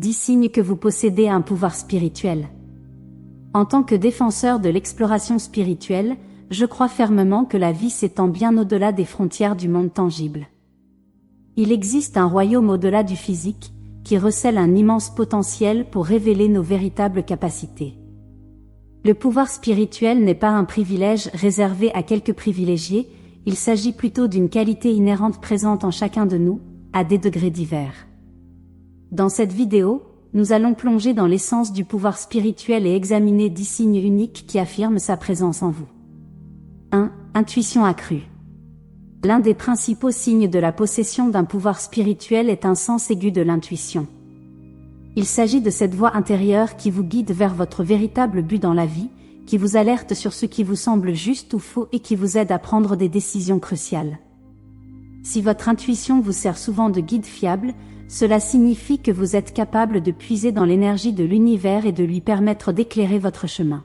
10 signes que vous possédez un pouvoir spirituel. En tant que défenseur de l'exploration spirituelle, je crois fermement que la vie s'étend bien au-delà des frontières du monde tangible. Il existe un royaume au-delà du physique, qui recèle un immense potentiel pour révéler nos véritables capacités. Le pouvoir spirituel n'est pas un privilège réservé à quelques privilégiés, il s'agit plutôt d'une qualité inhérente présente en chacun de nous, à des degrés divers. Dans cette vidéo, nous allons plonger dans l'essence du pouvoir spirituel et examiner 10 signes uniques qui affirment sa présence en vous. 1. Intuition accrue. L'un des principaux signes de la possession d'un pouvoir spirituel est un sens aigu de l'intuition. Il s'agit de cette voix intérieure qui vous guide vers votre véritable but dans la vie, qui vous alerte sur ce qui vous semble juste ou faux et qui vous aide à prendre des décisions cruciales. Si votre intuition vous sert souvent de guide fiable, cela signifie que vous êtes capable de puiser dans l'énergie de l'univers et de lui permettre d'éclairer votre chemin.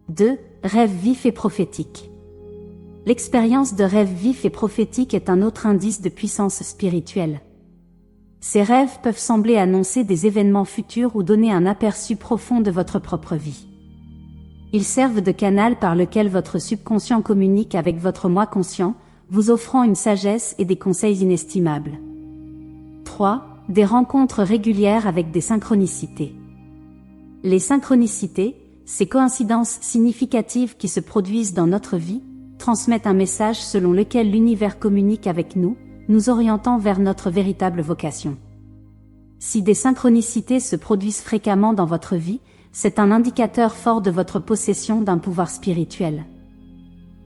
2. Rêve vif et prophétique. L'expérience de rêve vif et prophétique est un autre indice de puissance spirituelle. Ces rêves peuvent sembler annoncer des événements futurs ou donner un aperçu profond de votre propre vie. Ils servent de canal par lequel votre subconscient communique avec votre moi conscient, vous offrant une sagesse et des conseils inestimables. 3. Des rencontres régulières avec des synchronicités. Les synchronicités, ces coïncidences significatives qui se produisent dans notre vie, transmettent un message selon lequel l'univers communique avec nous, nous orientant vers notre véritable vocation. Si des synchronicités se produisent fréquemment dans votre vie, c'est un indicateur fort de votre possession d'un pouvoir spirituel.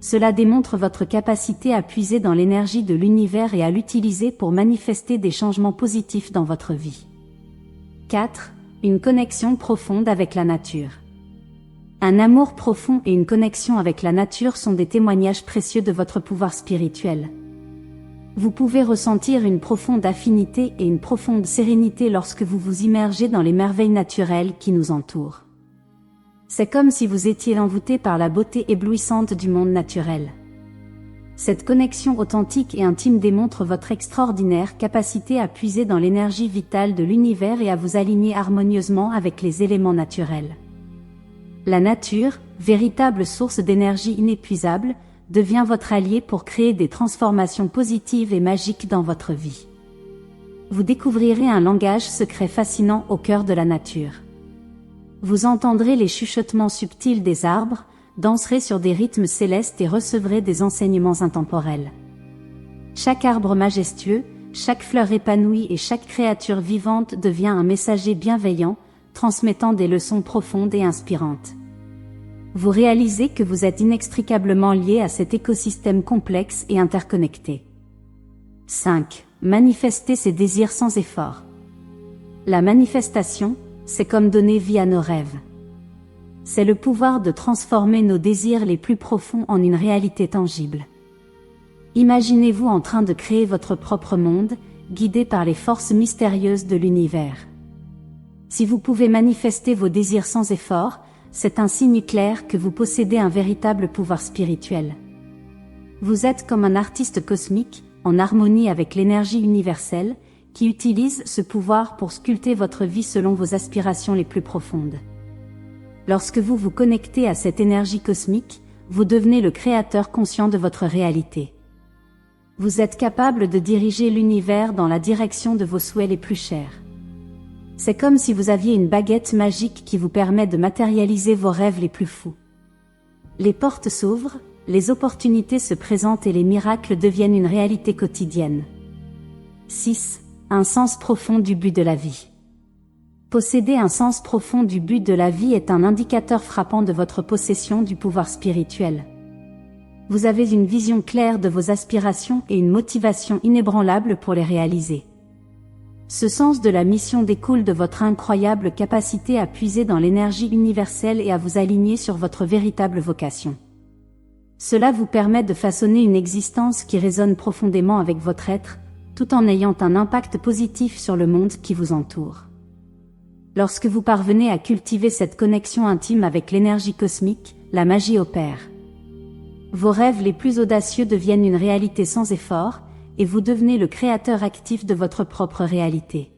Cela démontre votre capacité à puiser dans l'énergie de l'univers et à l'utiliser pour manifester des changements positifs dans votre vie. 4. Une connexion profonde avec la nature. Un amour profond et une connexion avec la nature sont des témoignages précieux de votre pouvoir spirituel. Vous pouvez ressentir une profonde affinité et une profonde sérénité lorsque vous vous immergez dans les merveilles naturelles qui nous entourent. C'est comme si vous étiez envoûté par la beauté éblouissante du monde naturel. Cette connexion authentique et intime démontre votre extraordinaire capacité à puiser dans l'énergie vitale de l'univers et à vous aligner harmonieusement avec les éléments naturels. La nature, véritable source d'énergie inépuisable, devient votre allié pour créer des transformations positives et magiques dans votre vie. Vous découvrirez un langage secret fascinant au cœur de la nature. Vous entendrez les chuchotements subtils des arbres, danserez sur des rythmes célestes et recevrez des enseignements intemporels. Chaque arbre majestueux, chaque fleur épanouie et chaque créature vivante devient un messager bienveillant, transmettant des leçons profondes et inspirantes. Vous réalisez que vous êtes inextricablement lié à cet écosystème complexe et interconnecté. 5. Manifester ses désirs sans effort. La manifestation, c'est comme donner vie à nos rêves. C'est le pouvoir de transformer nos désirs les plus profonds en une réalité tangible. Imaginez-vous en train de créer votre propre monde, guidé par les forces mystérieuses de l'univers. Si vous pouvez manifester vos désirs sans effort, c'est un signe clair que vous possédez un véritable pouvoir spirituel. Vous êtes comme un artiste cosmique, en harmonie avec l'énergie universelle, qui utilise ce pouvoir pour sculpter votre vie selon vos aspirations les plus profondes. Lorsque vous vous connectez à cette énergie cosmique, vous devenez le créateur conscient de votre réalité. Vous êtes capable de diriger l'univers dans la direction de vos souhaits les plus chers. C'est comme si vous aviez une baguette magique qui vous permet de matérialiser vos rêves les plus fous. Les portes s'ouvrent, les opportunités se présentent et les miracles deviennent une réalité quotidienne. 6. Un sens profond du but de la vie. Posséder un sens profond du but de la vie est un indicateur frappant de votre possession du pouvoir spirituel. Vous avez une vision claire de vos aspirations et une motivation inébranlable pour les réaliser. Ce sens de la mission découle de votre incroyable capacité à puiser dans l'énergie universelle et à vous aligner sur votre véritable vocation. Cela vous permet de façonner une existence qui résonne profondément avec votre être, tout en ayant un impact positif sur le monde qui vous entoure. Lorsque vous parvenez à cultiver cette connexion intime avec l'énergie cosmique, la magie opère. Vos rêves les plus audacieux deviennent une réalité sans effort, et vous devenez le créateur actif de votre propre réalité.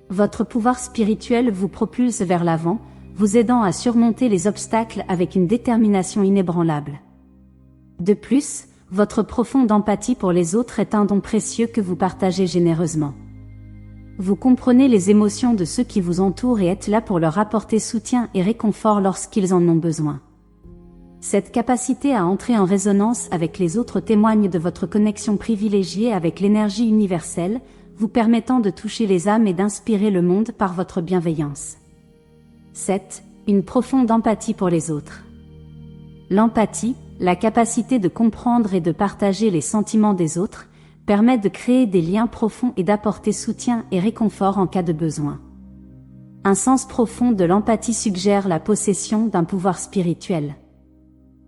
Votre pouvoir spirituel vous propulse vers l'avant, vous aidant à surmonter les obstacles avec une détermination inébranlable. De plus, votre profonde empathie pour les autres est un don précieux que vous partagez généreusement. Vous comprenez les émotions de ceux qui vous entourent et êtes là pour leur apporter soutien et réconfort lorsqu'ils en ont besoin. Cette capacité à entrer en résonance avec les autres témoigne de votre connexion privilégiée avec l'énergie universelle, vous permettant de toucher les âmes et d'inspirer le monde par votre bienveillance. 7. Une profonde empathie pour les autres. L'empathie, la capacité de comprendre et de partager les sentiments des autres, permet de créer des liens profonds et d'apporter soutien et réconfort en cas de besoin. Un sens profond de l'empathie suggère la possession d'un pouvoir spirituel.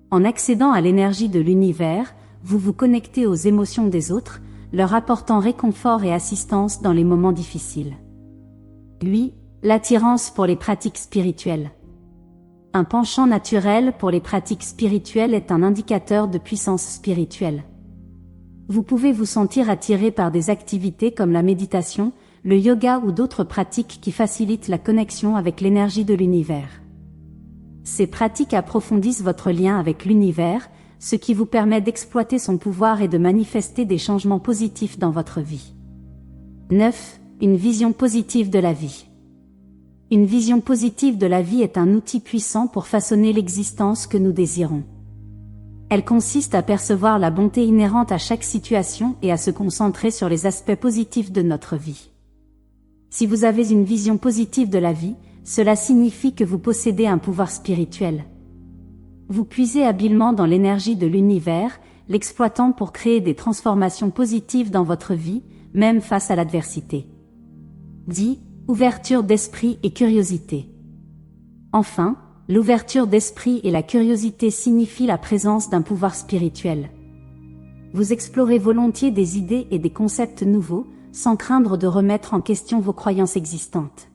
En accédant à l'énergie de l'univers, vous vous connectez aux émotions des autres, leur apportant réconfort et assistance dans les moments difficiles. 8. L'attirance pour les pratiques spirituelles. Un penchant naturel pour les pratiques spirituelles est un indicateur de puissance spirituelle. Vous pouvez vous sentir attiré par des activités comme la méditation, le yoga ou d'autres pratiques qui facilitent la connexion avec l'énergie de l'univers. Ces pratiques approfondissent votre lien avec l'univers, ce qui vous permet d'exploiter son pouvoir et de manifester des changements positifs dans votre vie. 9. Une vision positive de la vie. Une vision positive de la vie est un outil puissant pour façonner l'existence que nous désirons. Elle consiste à percevoir la bonté inhérente à chaque situation et à se concentrer sur les aspects positifs de notre vie. Si vous avez une vision positive de la vie, cela signifie que vous possédez un pouvoir spirituel. Vous puisez habilement dans l'énergie de l'univers, l'exploitant pour créer des transformations positives dans votre vie, même face à l'adversité. 10. Ouverture d'esprit et curiosité. Enfin, l'ouverture d'esprit et la curiosité signifient la présence d'un pouvoir spirituel. Vous explorez volontiers des idées et des concepts nouveaux, sans craindre de remettre en question vos croyances existantes.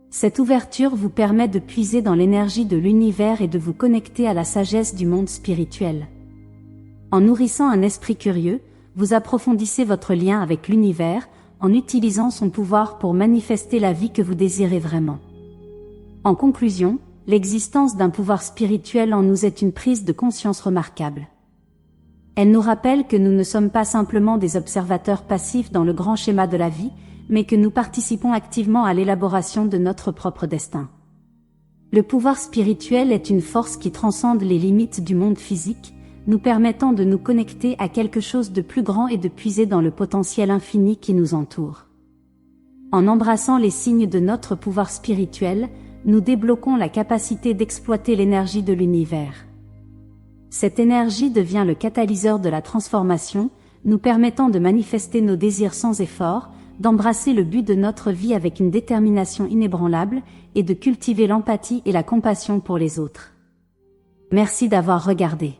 Cette ouverture vous permet de puiser dans l'énergie de l'univers et de vous connecter à la sagesse du monde spirituel. En nourrissant un esprit curieux, vous approfondissez votre lien avec l'univers, en utilisant son pouvoir pour manifester la vie que vous désirez vraiment. En conclusion, l'existence d'un pouvoir spirituel en nous est une prise de conscience remarquable. Elle nous rappelle que nous ne sommes pas simplement des observateurs passifs dans le grand schéma de la vie, mais que nous participons activement à l'élaboration de notre propre destin. Le pouvoir spirituel est une force qui transcende les limites du monde physique, nous permettant de nous connecter à quelque chose de plus grand et de puiser dans le potentiel infini qui nous entoure. En embrassant les signes de notre pouvoir spirituel, nous débloquons la capacité d'exploiter l'énergie de l'univers. Cette énergie devient le catalyseur de la transformation, nous permettant de manifester nos désirs sans effort, d'embrasser le but de notre vie avec une détermination inébranlable et de cultiver l'empathie et la compassion pour les autres. Merci d'avoir regardé.